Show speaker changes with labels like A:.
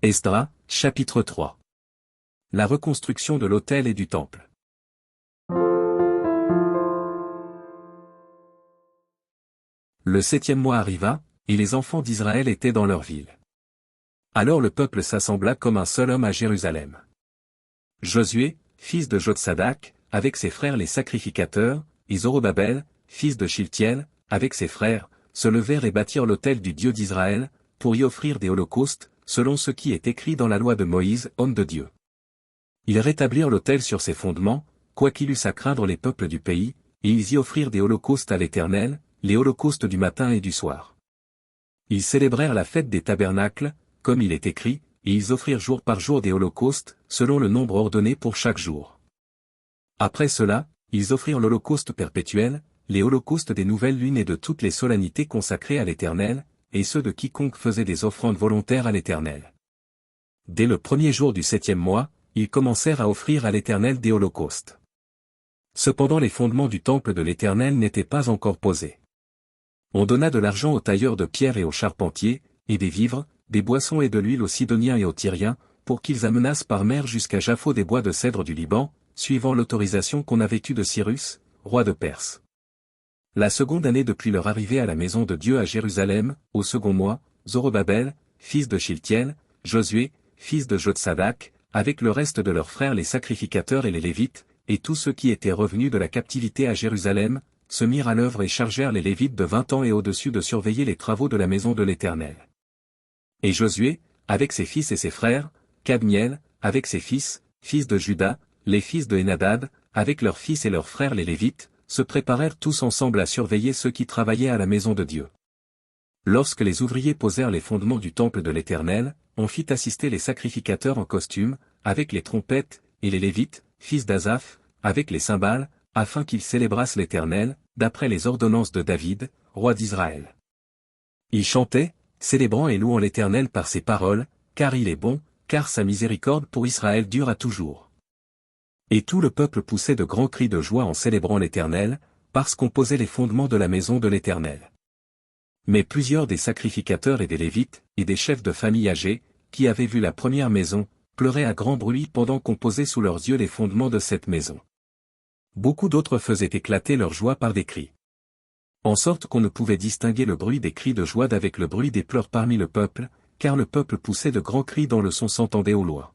A: Esdras, chapitre 3. La reconstruction de l'autel et du temple. Le 7e mois arriva, et les enfants d'Israël étaient dans leur ville. Alors le peuple s'assembla comme un seul homme à Jérusalem. Josué, fils de Jotsadak, avec ses frères les sacrificateurs, et Zorobabel, fils de Shiltiel, avec ses frères, se levèrent et bâtirent l'autel du Dieu d'Israël, pour y offrir des holocaustes, selon ce qui est écrit dans la loi de Moïse, homme de Dieu. Ils rétablirent l'autel sur ses fondements, quoiqu'il eût à craindre les peuples du pays, et ils y offrirent des holocaustes à l'Éternel, les holocaustes du matin et du soir. Ils célébrèrent la fête des tabernacles, comme il est écrit, et ils offrirent jour par jour des holocaustes, selon le nombre ordonné pour chaque jour. Après cela, ils offrirent l'holocauste perpétuel, les holocaustes des nouvelles lunes et de toutes les solennités consacrées à l'Éternel, et ceux de quiconque faisait des offrandes volontaires à l'Éternel. Dès le premier jour du 7e mois, ils commencèrent à offrir à l'Éternel des holocaustes. Cependant les fondements du temple de l'Éternel n'étaient pas encore posés. On donna de l'argent aux tailleurs de pierre et aux charpentiers, et des vivres, des boissons et de l'huile aux Sidoniens et aux Tyriens, pour qu'ils amenassent par mer jusqu'à Japhos des bois de cèdre du Liban, suivant l'autorisation qu'on avait eue de Cyrus, roi de Perse. La seconde année depuis leur arrivée à la maison de Dieu à Jérusalem, au second mois, Zorobabel, fils de Shiltiel, Josué, fils de Jotsadak, avec le reste de leurs frères les sacrificateurs et les Lévites, et tous ceux qui étaient revenus de la captivité à Jérusalem, se mirent à l'œuvre et chargèrent les Lévites de 20 ans et au-dessus de surveiller les travaux de la maison de l'Éternel. Et Josué, avec ses fils et ses frères, Kadmiel, avec ses fils, fils de Juda, les fils de Henadad, avec leurs fils et leurs frères les Lévites, se préparèrent tous ensemble à surveiller ceux qui travaillaient à la maison de Dieu. Lorsque les ouvriers posèrent les fondements du temple de l'Éternel, on fit assister les sacrificateurs en costume, avec les trompettes, et les Lévites, fils d'Asaph, avec les cymbales, afin qu'ils célébrassent l'Éternel, d'après les ordonnances de David, roi d'Israël. Ils chantaient, célébrant et louant l'Éternel par ses paroles, car il est bon, car sa miséricorde pour Israël dure à toujours. Et tout le peuple poussait de grands cris de joie en célébrant l'Éternel, parce qu'on posait les fondements de la maison de l'Éternel. Mais plusieurs des sacrificateurs et des Lévites, et des chefs de famille âgés, qui avaient vu la première maison, pleuraient à grand bruit pendant qu'on posait sous leurs yeux les fondements de cette maison. Beaucoup d'autres faisaient éclater leur joie par des cris. En sorte qu'on ne pouvait distinguer le bruit des cris de joie d'avec le bruit des pleurs parmi le peuple, car le peuple poussait de grands cris dont le son s'entendait au loin.